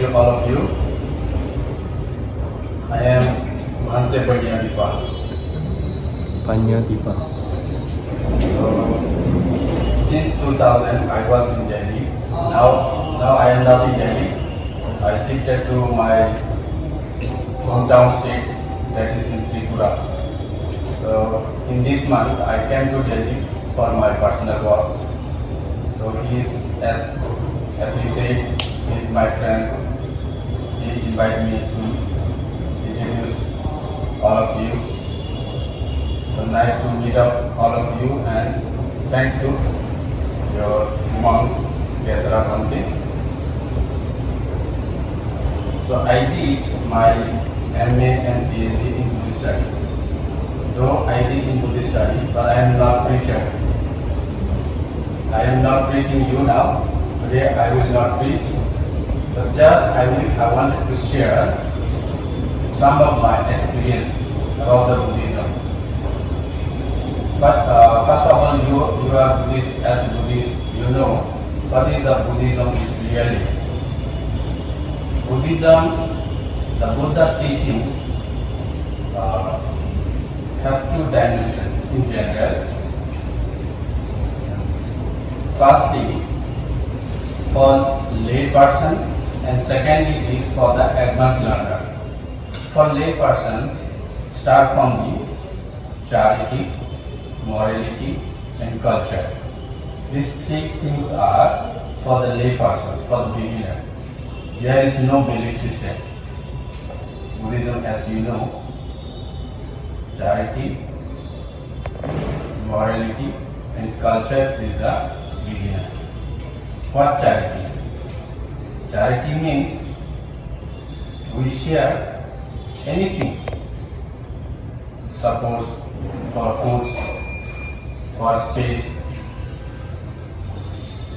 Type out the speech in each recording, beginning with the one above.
you, all of you. I am Ven Panyadeepa. Panyadeepa. Since 2000, I was in Delhi. Now I am not in Delhi. I shifted to my hometown state, that is in Tripura. So in this month, I came to Delhi for my personal work. So he is, as he said, he is my friend. He invited me to introduce all of you. So nice to meet up all of you, and thanks to your monks, Kesara Bhante. So I did my MA and PhD in Buddhist studies. Though I did in Buddhist studies, but I am not preacher. I am not preaching you now. Today I will not preach. But just I wanted to share some of my experience about the Buddhism. But first of all, you are Buddhist. As Buddhist, you know what is the Buddhism is really. Buddhism, the Buddha teachings have two dimensions in general. Firstly, for lay person, and secondly is for the advanced learner. For lay persons, start from the charity, morality, and culture. These three things are for the lay person, for the beginner. There is no belief system. Buddhism, as you know, charity, morality, and culture is the beginner. What charity? Charity means we share anything, suppose for foods, for space,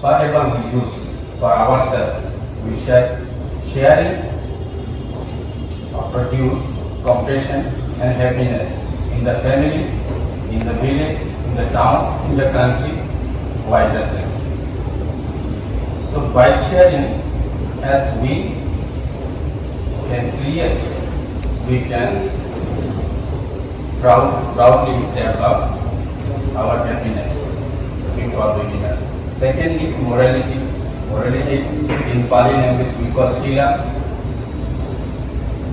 whatever we use for ourselves, we share. Sharing produce compassion and happiness in the family, in the village, in the town, in the country, wider sense. So by sharing, as we can create, we can proudly develop our happiness for beginners. Secondly, morality. Morality in Pali language we call Sila.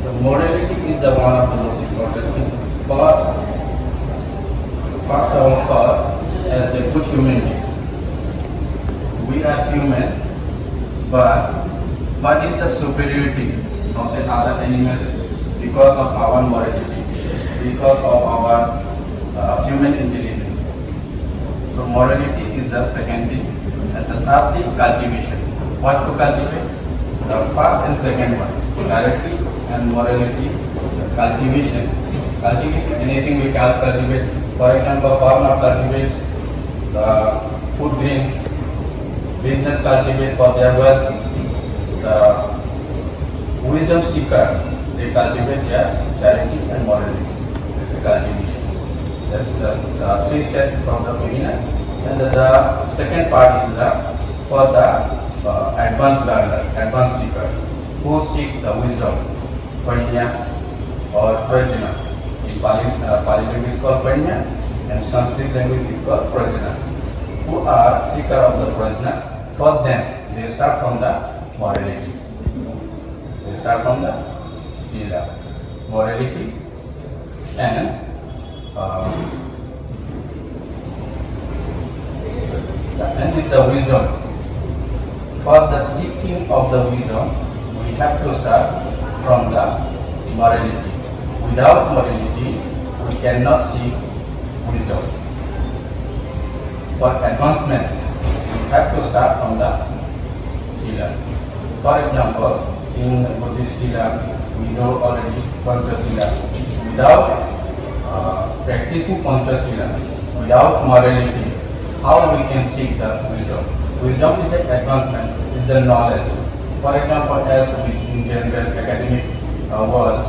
The morality is the one of the most important things. First of all, as a good human being, we are human, but what is the superiority of the other animals? Because of our morality, because of our human intelligence. So morality is the second thing. And the third thing, cultivation. What to cultivate? The first and second one, charity and morality, the cultivation. Cultivation, anything we can cultivate. For example, farmer cultivates the food grains, business cultivates for their wealth, the wisdom seeker, they cultivate their charity and morality. This is cultivation. That's the three steps from the beginner. And the second part is for the advanced learner, advanced seeker, who seek the wisdom, Panya or Prajna. In Pali language is called Panya, and Sanskrit language is called Prajna. Who are seeker of the Prajna, for them they start from the morality. They start from the Sila, morality, and with the wisdom. For the seeking of the wisdom, we have to start from the morality. Without morality, we cannot seek wisdom. For advancement, we have to start from the Sila. For example, in Buddhist Sila, we know already Panchasila. Without practicing Panchasila, without morality, how we can seek the wisdom? Wisdom is the advancement, is the knowledge. For example, as we in general academic world,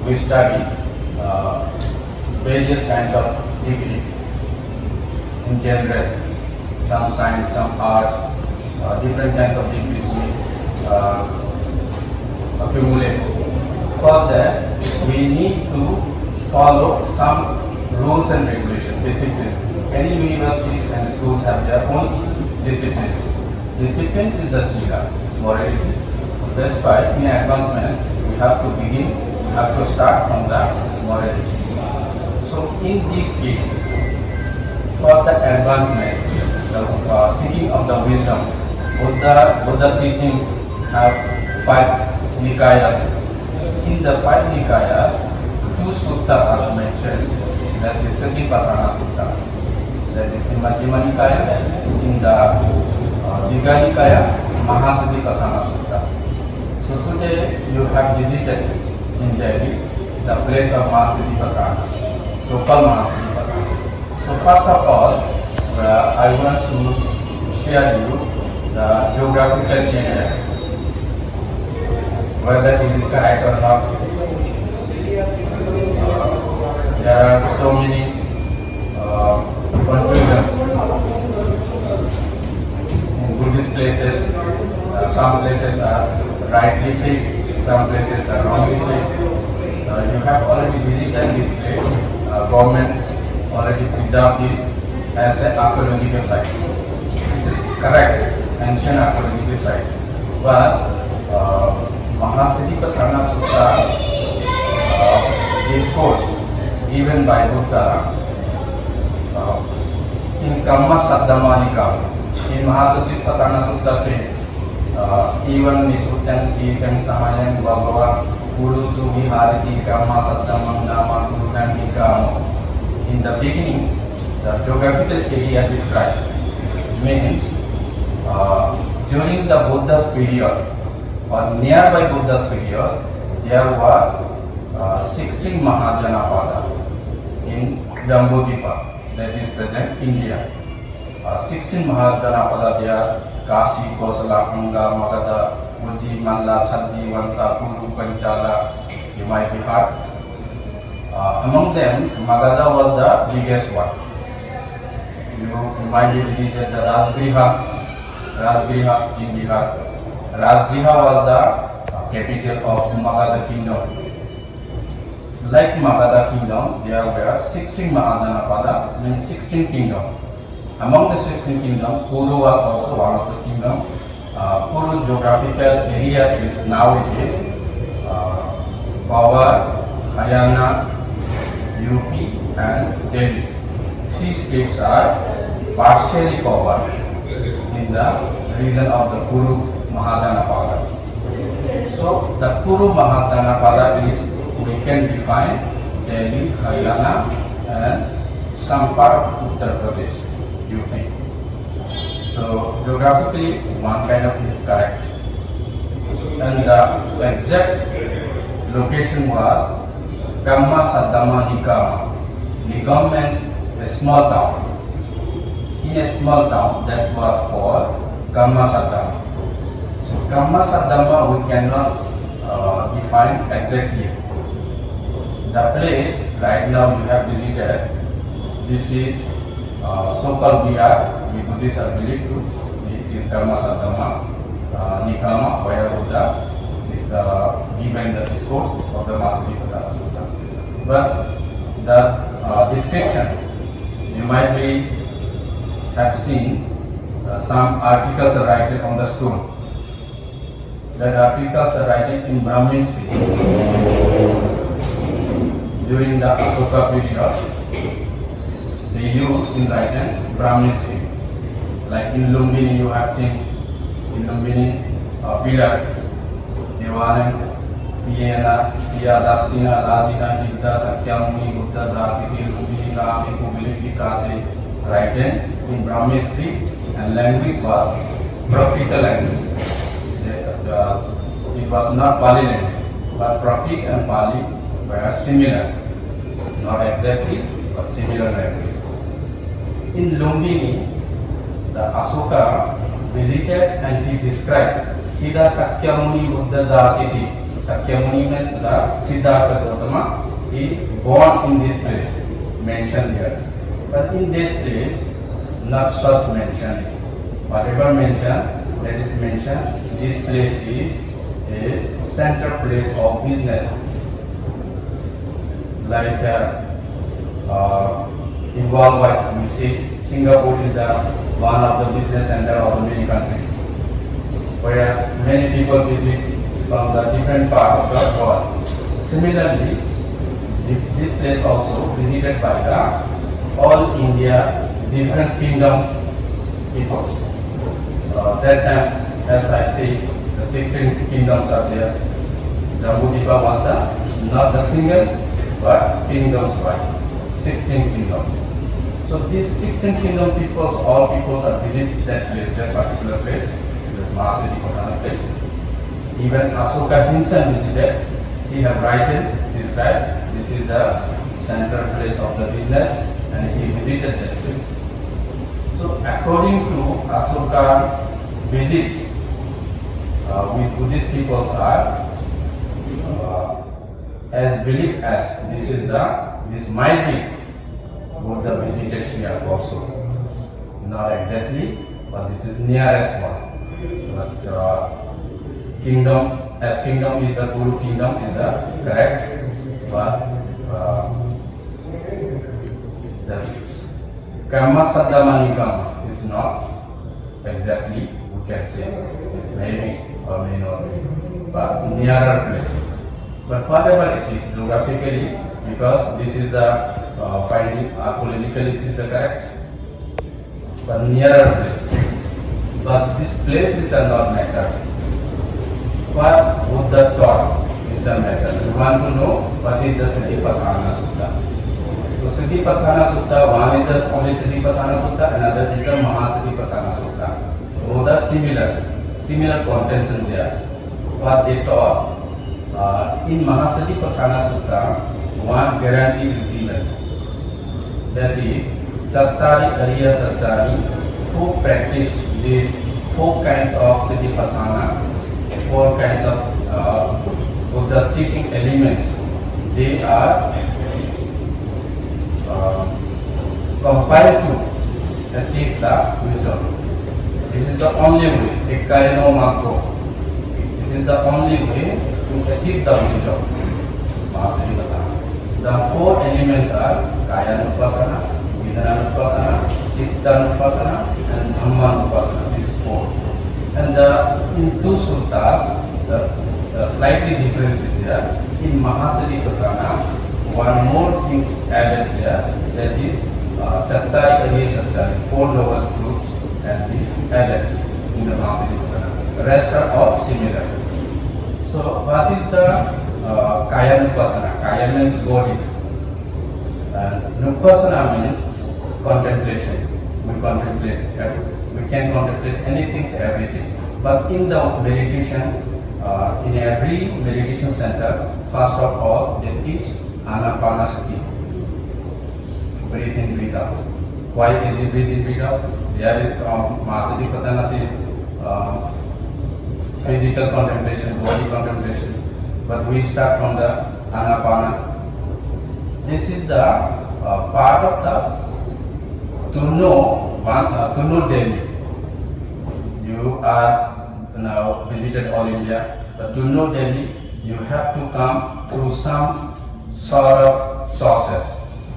we study various kinds of degree. In general, some science, some arts, different kinds of degrees we for that, we need to follow some rules and regulations, disciplines. Any universities and schools have their own disciplines. Discipline is the sila, morality. That's why in advancement, we have to begin, we have to start from the morality. So in this case, for the advancement, the seeking of the wisdom, Buddha teachings have 5 Nikayas. In the 5 Nikayas, 2 suttas are mentioned, that is Satipatthana Sutta. That is in Majjhima Nikaya, in the Digha Nikaya, Maha Satipatthana Sutta. So today you have visited in Delhi the place of Maha Satipatthana, so-called Maha Satipatthana. So first of all, I want to share you the geographical area, whether is it correct or not. There are so many confusion in Buddhist places. Some places are rightly said, some places are wrongly said. You have already visited this place. Government already preserved this as an archaeological site. This is correct, ancient archaeological site. But Maha Satipatthana Sutta discourse given by Buddha in Dhamma Saddhamma. In Maha Satipatthana Sutta says, even Nisutan Ikam Samayam Bhagava Purusu Vihariti Dhamma Saddhamam Nama Gurunam Nikamo. In the beginning, the geographical area described means during the Buddha's period or nearby Buddha's period, there were 16 Mahajanapada in Jambudvipa, that is present India. 16 Mahajanapada there, Kasi, Kosala, Anga, Magadha, Uji, Malla, Chaddi, Vansa, Kuru, Panchala, you might be heard. Among them, Magadha was the biggest one. You might have visited the Rajgriha in Bihar. Rajgriha was the capital of Magadha kingdom. Like Magadha kingdom, there were 16 Mahajanapada, means 16 kingdoms. Among the 16 kingdoms, Kuru was also one of the kingdoms. Kuru geographical area is nowadays Pawar, Haryana, UP and Delhi. 3 states are partially covered in the region of the Kuru Mahajanapada. So the Kuru Mahajanapada is, we can define Delhi, Haryana and some part of Uttar Pradesh, UP. So geographically one kind of is correct. And the exact location was Kamma Saddhamma Nikama. Nikam means a small town. In a small town that was called Kamma Saddhamma. So Kamma Saddhamma we cannot define exactly. The place right now you have visited, this is so-called we Buddhists are believed to, is Kamma Saddhamma Nikama, where Buddha is given the discourse of the Maha Satipatthana Sutta. But the description, you might be have seen some articles are written on the stone. That articles are written in Brahmin script. During the Ashoka period, they used in writing Brahmin script. Like in Lumbini, you have seen in Lumbini pillar, Devanam, Piyana, Piyadasina, Rajina, Hidda, Sakyamuni, Buddha, Zakiti, Lumbini, Rami, Kubili, Pikate, written in Brahmin script, and language was Prakrit language. It was not Pali language, but Prakrit and Pali were similar, not exactly, but similar language. In Lumbini, the Ashoka visited and he described Siddha Sakyamuni Buddha Jatiti. Sakyamuni means the Siddhartha Gautama. He born in this place, mentioned here. But in this place, not such mentioned. Whatever mentioned, that is mentioned, this place is a center place of business. like involved by, we see Singapore is the one of the business center of the many countries, where many people visit from the different parts of the world. Similarly, this place also visited by the all India different kingdom peoples. That time, as I say, the 16 kingdoms are there. Jambudvipa was not the single, but kingdoms wise, 16 kingdoms. So these 16 kingdom peoples, all peoples are visit that place, that particular place, this Maha Satipatthana place. Even Ashoka himself visited. He have described, this is the central place of the business, and he visited that place. So according to Ashoka visit, with Buddhist peoples are as belief as this might be Buddha visited here also. Not exactly, but this is nearest one. But kingdom is the Guru kingdom is the correct, but the Karma Saddhamani is not exactly, we can say, maybe or may not be, but nearer place. But whatever it is, geographically, because this is the finding, archaeologically this is the correct, but nearer place. But this place is the not matter. What Buddha taught is the matter. We want to know what is the Satipatthana Sutta. So Satipatthana Sutta, one is the only Satipatthana Sutta, another is the Maha Satipatthana Sutta. Both are similar contents in there. What they taught, in Maha Satipatthana Sutta, one guarantee is given. That is, Chattari Ariya Sattari, who practice these 4 kinds of Satipatthana, 4 kinds of Buddha's teaching elements, they are compiled to achieve the wisdom. This is the only way, Ekkayano Maggo. This is the only way to achieve the wisdom. The 4 elements are Kayanupasana, Vedananupasana, Chittanupasana, and Dhammanupasana. This is 4. And in 2 suttas, the slightly difference is there. In Maha Satipatthana, one more thing added there, that is Chattari Ariya Sattari, 4 lower groups and is added in the Maha Satipatthana. The rest are all similar. So what is the Kayanupasana? Kaya means body, and Nupasana means contemplation. We contemplate, we can contemplate anything, everything. But in the meditation, in every meditation center, first of all, they teach Anapanasati. Breathe in, breathe out. Why is it breathe in, breathe out? There is Maha Satipatthana is physical contemplation, body contemplation. But we start from the Anapana. This is the part of the to know Delhi. You are now visited all India, but to know Delhi, you have to come through some sort of sources.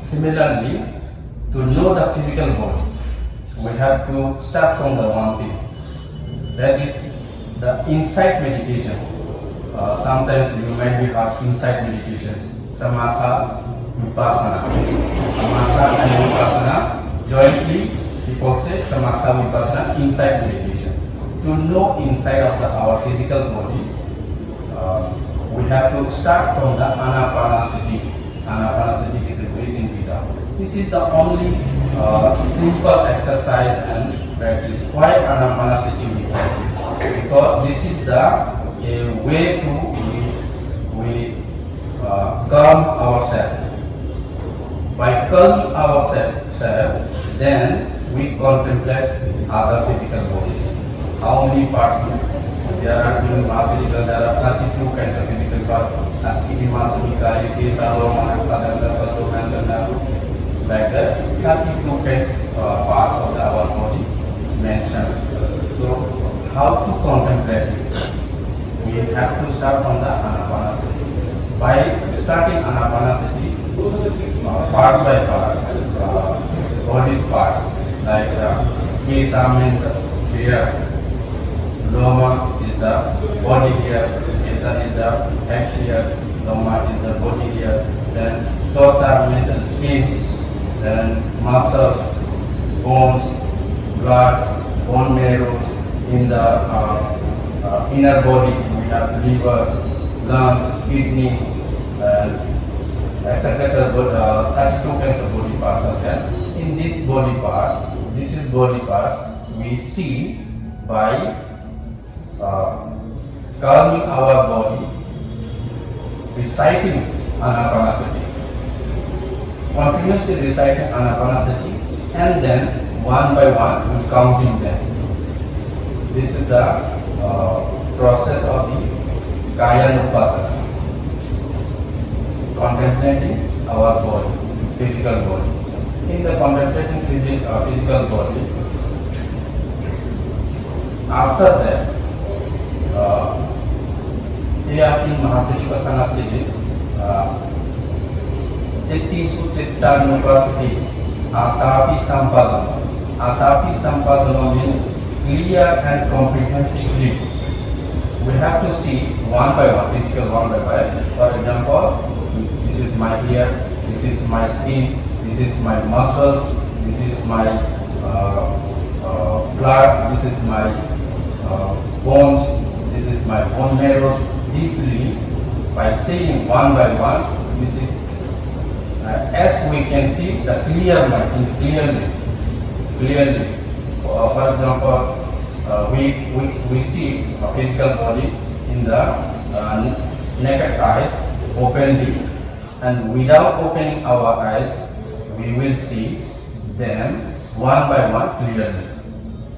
Similarly, to know the physical body, we have to start from the one thing. That is the insight meditation. Sometimes you might be have insight meditation, Samatha, Vipassana. Samatha and Vipassana, jointly people say Samatha, Vipassana, insight meditation. To know inside of our physical body, we have to start from the Anapanasati. Anapanasati is a breathing breathe out. This is the only simple exercise and practice. Why Anapanasati we practice? Because this is the way to we calm ourselves. By calm ourselves, then we contemplate other physical bodies. How many parts? There are in physical, there are 32 kinds of physical parts. Like that, 32 kinds parts of our body is mentioned. So, how to contemplate it? We have to start from the Anapanasati. By starting Anapanasati, parts by parts, body's parts, like Kesa means here, Loma is the body here, Kesa is the head here, Loma is the body here, then Tosa means the skin, then muscles, bones, blood, bone marrows. In the inner body we have liver, lungs, kidney, etc. 32 kinds of body parts are there. In this body part, this is body parts, we see by calming our body, reciting Anapanasati, continuously reciting Anapanasati, and then one by one we counting them. This is the process of the Kayanupasana, contemplating our body, physical body. In the contemplating physical body, after that, here in Maha Satipatthana Sutta, Chitti Suchitta Nupasati, Atapi Sampadana. Atapi Sampadana means clear and comprehensively. We have to see one by one, physical one by one. For example, this is my ear, this is my skin, this is my muscles, this is my blood, this is my bones, this is my bone marrows. Deeply, by seeing one by one, this is as we can see the clear mind, clearly. For example, we see a physical body in the naked eyes openly, and without opening our eyes, we will see them one by one clearly,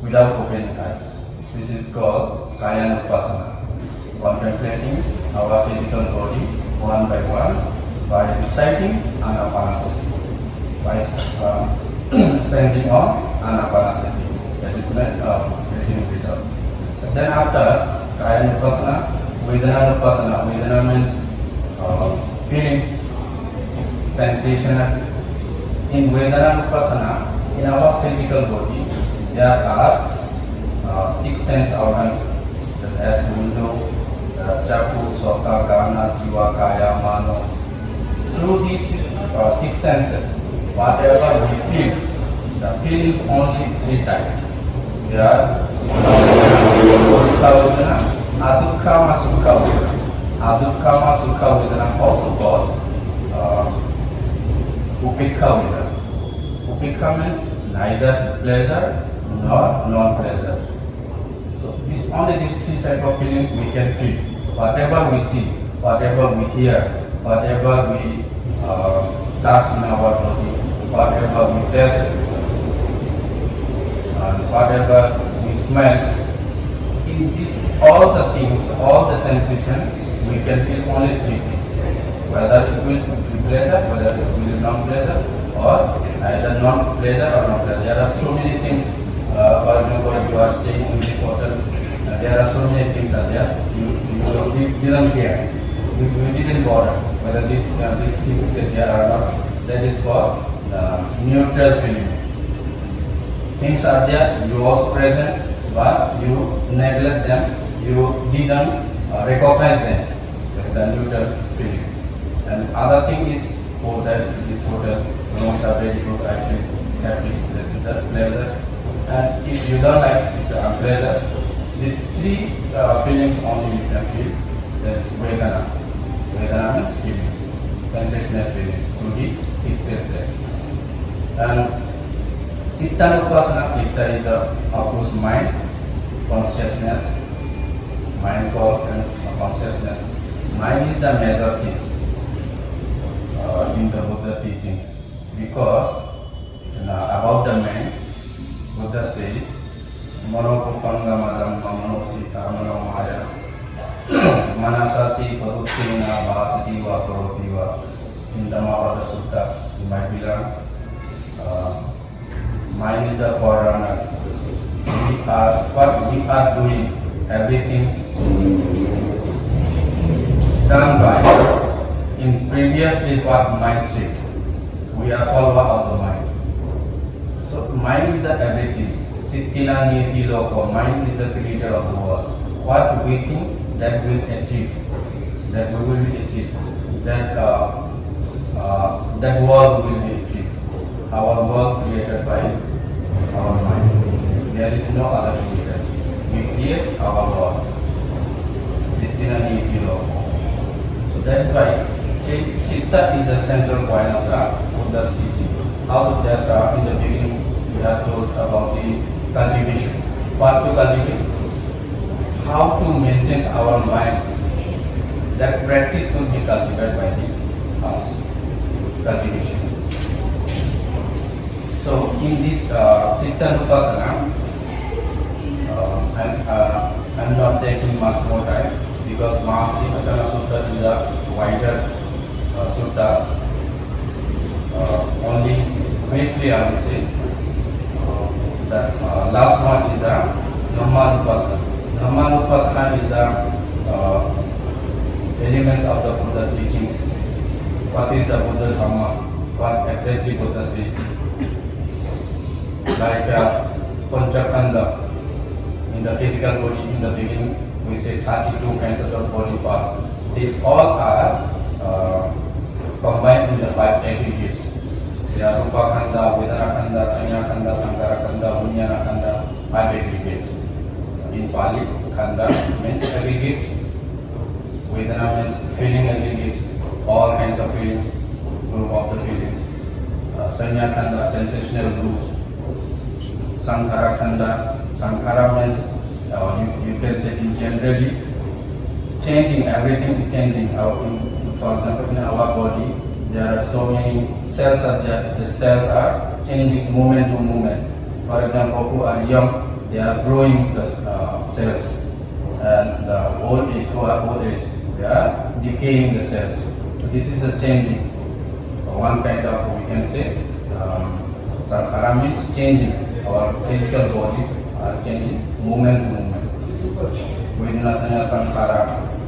without opening eyes. This is called Kayanupasana, contemplating our physical body one by one by reciting Anapanasati, by sending on Anapanasati. That is meant breathing without. Then after Kayanupasana, Vedananupasana. Vedana means feeling, sensational. In Vedananupasana, in our physical body, there are 6 sense organs, as we know, Chaku, Sota, Gana, Siva, Kaya, Mano. Through these 6 senses, whatever we feel, the feelings only 3 types. They are Sukha Vedana, Adukkhama Sukha Vedana. Adukkhama Sukha Vedana also called Upekha Vedana. Upekha means neither pleasure nor non-pleasure. So only these 3 types of feelings we can feel. Whatever we see, whatever we hear, whatever we touch in our body, whatever we taste, and whatever we smell, in this all the things, all the sensations, we can feel only 3 things. Whether it will be pleasure, whether it will be non-pleasure, or either non-pleasure or non-pleasure. There are so many things. For example, you are staying in this hotel. There are so many things are there. You didn't care. You didn't bother whether these things are there or not. That is called neutral feeling. Things are there, you was present, but you neglect them, you didn't recognize them. That is the neutral feeling. And other thing is, oh, that this hotel rooms are very good, I feel happy, that is the pleasure. And if you don't like, it's unpleasure. These 3 feelings only you can feel. That is Vedana. Vedana means feeling, sensational feeling through the 6 senses. And Chittanupasana, Chitta is of course mind, consciousness, mind called and consciousness. Mind is the major thing in the Buddha teachings, because about the mind, Buddha says, Manopupanga madam manosita manomaya manasachi paduksena bhasati va karoti va. In Dhamma Sutta, you might be learned. Mind is the forerunner. What we are doing, everything done by in previous previously what mind said. We are follower of the mind. So mind is the everything. Chittina niti loko. Mind is the creator of the world. What we think, that will achieve. That we will be achieved. That world will be achieved. Our world created by our mind. There is no other creator. We create our world. Chittina niti loko. So that's why Chitta is the central point of the Buddha's teaching. How does in the beginning we have told about the cultivation. What to cultivate? How to maintain our mind. That practice should be cultivated by the us. Cultivation. So in this Chitta Nupassana, I'm not taking much more time because Maha Satipatthana Sutta is a wider suttas. Only briefly I will say that last one is the Dhamma Nupassana. Dhamma Nupassana is the elements of the Buddha teaching. What is the Buddha Dhamma? What exactly Buddha says? Like Panchakanda, in the physical body, in the beginning, we say 32 kinds of body parts. They all are combined in the 5 aggregates. They are Rupa Khanda, Vedana Khanda, Sanya Khanda, Sankara Khanda, Vijnana Khanda, 5 aggregates. In Pali, Khanda means aggregates, Vedana means feeling aggregates, all kinds of feeling, group of the feelings. Sanya Khanda, sensational groups. Sankara Khanda, Sankara means you can say in generally changing, everything is changing. For example, in our body, there are so many cells are there. The cells are changing moment to moment. For example, who are young, they are growing the cells. And the old age, who are old age, they are decaying the cells. So this is the changing. One kind of, we can say, Sankara means changing. Our physical bodies are changing moment to moment. Vedana Sanya Sankara,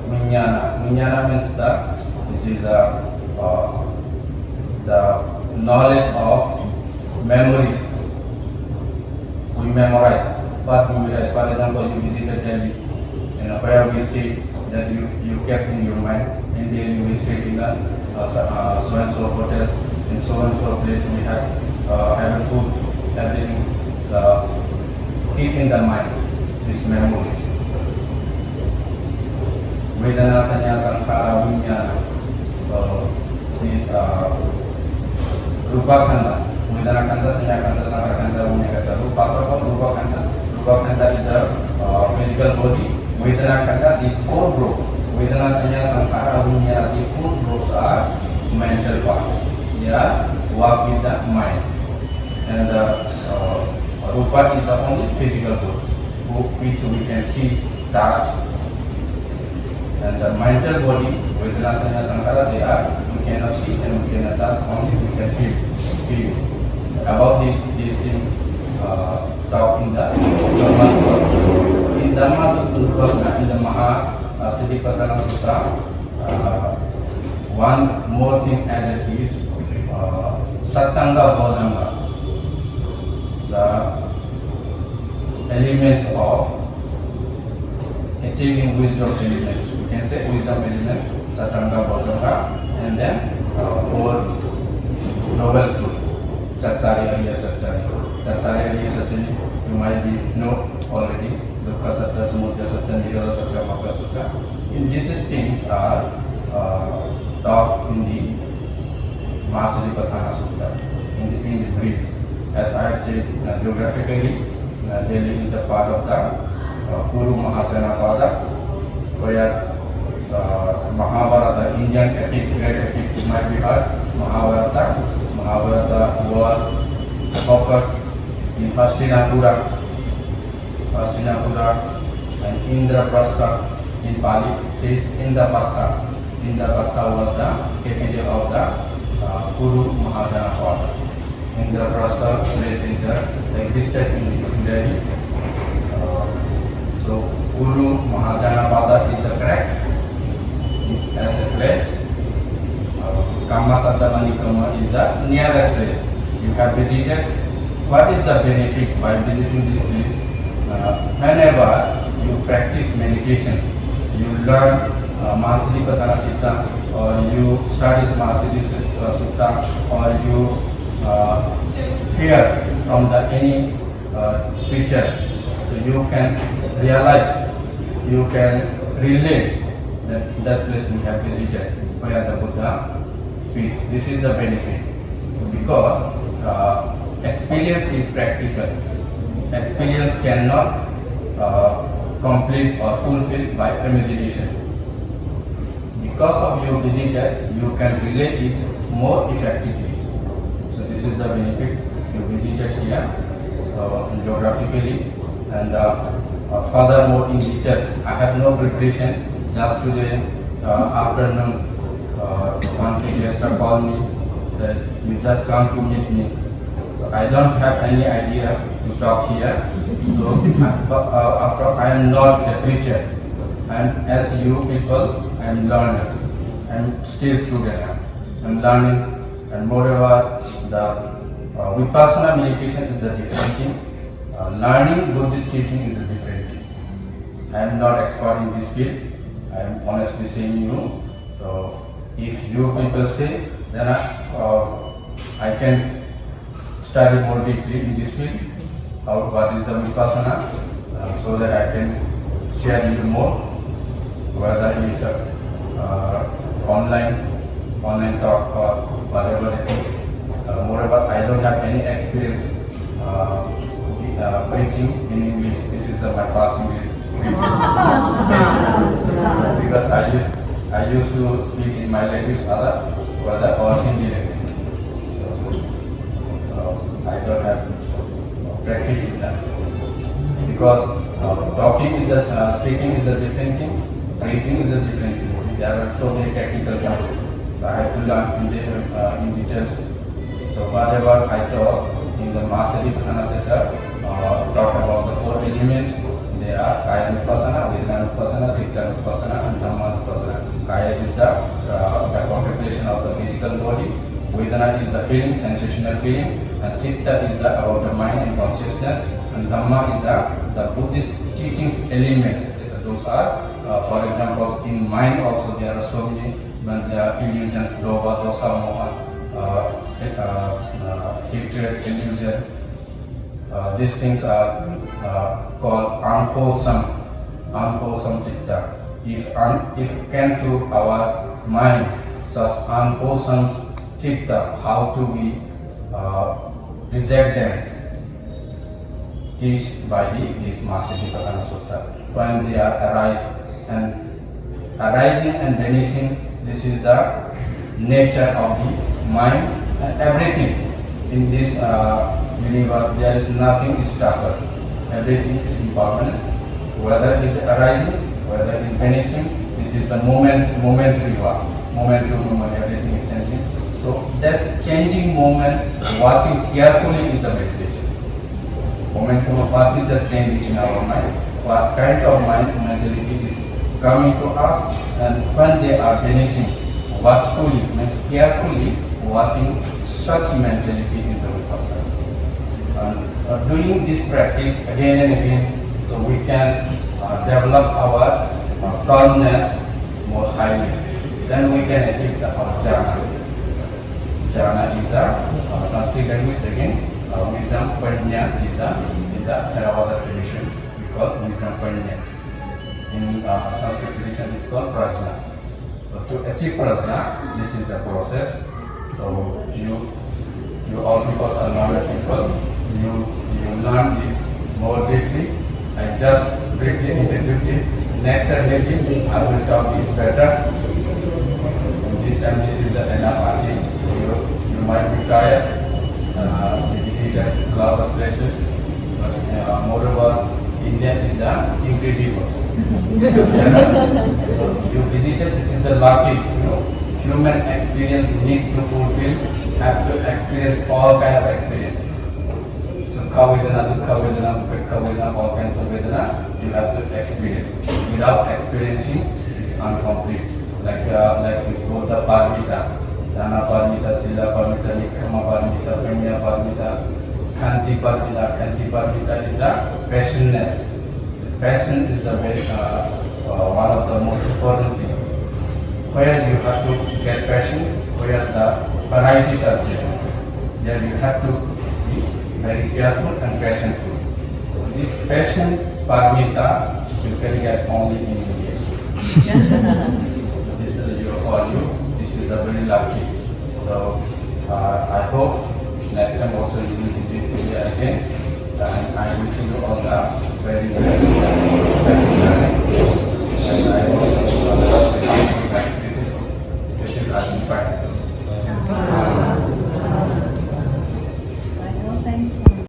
Vijnana. Vijnana means that this is the knowledge of memories. We memorize. What we memorize? For example, you visited Delhi, and where we stayed, that you kept in your mind. In Delhi, we stayed in the so and so hotels, in so and so place we have food, everything. Keep in the mind these memories. Vedana Sanya Sankara Vijnana. So these Rupa Khanda, Vedana Khanda, Sanya Khanda, Sankara Khanda, Vijnana Khanda. Rupa Khanda. Rupa Khanda is the physical body. Vedana Khanda, these 4 groups. Vedana Sanya Sankara Vijnana, these 4 groups are mental parts. They are work with the mind. And Rupa is the only physical body, which we can see, touch. And the mental body, Vedana Sanya Sankara, they are, we cannot see and we cannot touch, only we can feel. About these things talk in the Dhamma Nupassana. In Dhamma Nupassana, in the Maha Satipatthana Sutta, one more thing added is Sattanga Bhojanga. The elements of achieving wisdom elements. We can say wisdom element, Sattanga Bhojanga, and then 4 noble truth. Chattari Ariya Satyani. Chattari Ariya Satyani, you might be know already. Dukkha Satya, Samudaya Satya, Nirodha Satya, Mokkha Satya. These things are taught in the Maha Satipatthana Sutta, in the brief. As I have said, geographically, Delhi is the part of the Kuru Mahajanapada, where Mahabharata, Indian epic, great epics, it might be heard. Mahabharata was focused in Hastinapura, and Indraprastha. In Pali it says Indrapatha. Indrapatha was the capital of the Kuru Mahajanapada. Indraprastha place is there, existed in Delhi. So Kuru Mahajanapada is the correct as a place. Maha Satipatthana is the nearest place. You have visited. What is the benefit by visiting this place? Whenever you practice meditation, you learn Maha Satipatthana Sutta, or you study Maha Satipatthana Sutta, or you hear from any preacher, so you can realize, you can relate that place we have visited where the Buddha speaks. This is the benefit, because experience is practical. Experience cannot complete or fulfill by imagination. Because of your visitor, you can relate it more effectively. So this is the benefit. You visited here geographically, and furthermore in details. I have no preparation. Just today afternoon, one teacher called me that you just come to meet me. So I don't have any idea to talk here. So after I am not a preacher, and as you people, I am learner. I am still student. I am learning, and moreover, the Vipassana meditation is the different thing. Learning Buddhist teaching is a different thing. I am not expert in this field. I am honestly saying you. So if you people say, then I can study more deeply in this field. What is the Vipassana, so that I can share you more, whether it is online talk or whatever it is. Moreover, I don't have any experience preaching in English. This is my first English preaching. Because I used to speak in my language, other or Hindi language. So I don't have practice in that. Because speaking is a different thing, preaching is a different thing. There are so many technical terms. So I have to learn in details. So whatever I talk in the Maha Satipatthana Sutta, talk about the four elements. They are Kaya Vipassana, Vedana Vipassana, Chitta Vipassana, and Dhamma Vipassana. Kaya is the contemplation of the physical body. Vedana is the feeling, sensational feeling, and Chitta is about the mind and consciousness, and Dhamma is the Buddhist teachings elements. Those are, for example, in mind also there are so many illusions, lobha, dosa, moha, hatred, illusion. These things are called unwholesome chitta. If came to our mind such unwholesome chitta, how do we reject them? Teach by this Maha Satipatthana Sutta. When they are arising and vanishing, this is the nature of the mind, and everything in this universe, there is nothing stable. Everything is impermanent. Whether it is arising, whether it is vanishing, this is the momentary one. Moment to moment, everything is changing. So that changing moment, watching carefully is the meditation. Moment to moment, what is the change in our mind? What kind of mentality is coming to us, and when they are vanishing, watchfully, means carefully watching such mentality in the Vipassana. And doing this practice again and again, so we can develop our calmness more highly. Then we can achieve our jhana. Jhana is the Sanskrit language again. Wisdom Panya is the Theravada tradition. We call wisdom Panya. In Sanskrit tradition, it's called prajna. So to achieve prajna, this is the process. So you all people are learned people. You learn this more deeply. I just briefly introduce it. Next time maybe I will talk this better. This time this is the enough party. You might be tired. You visited lots of places. But moreover, India is the incredible. So you visited. This is the lucky. Human experience need to fulfill. Have to experience all kind of experience. Sukha Vedana, Dukkha Vedana, Upekha Vedana, all kinds of Vedana, you have to experience. Without experiencing, it's incomplete. Like we go the Parvita, Dana Paramita, Sila Paramita, Nikkama Paramita, Panya Paramita, Khanti Paramita. Khanti Paramita is the passionless. Passion is the very, one of the most important things. Where you have to get passion, where the varieties are there. There you have to be very careful and passionful. So this passion Paramita you can get only in India. So this is for you. This is a very lucky. So I hope next time also you will visit India again. And I wish you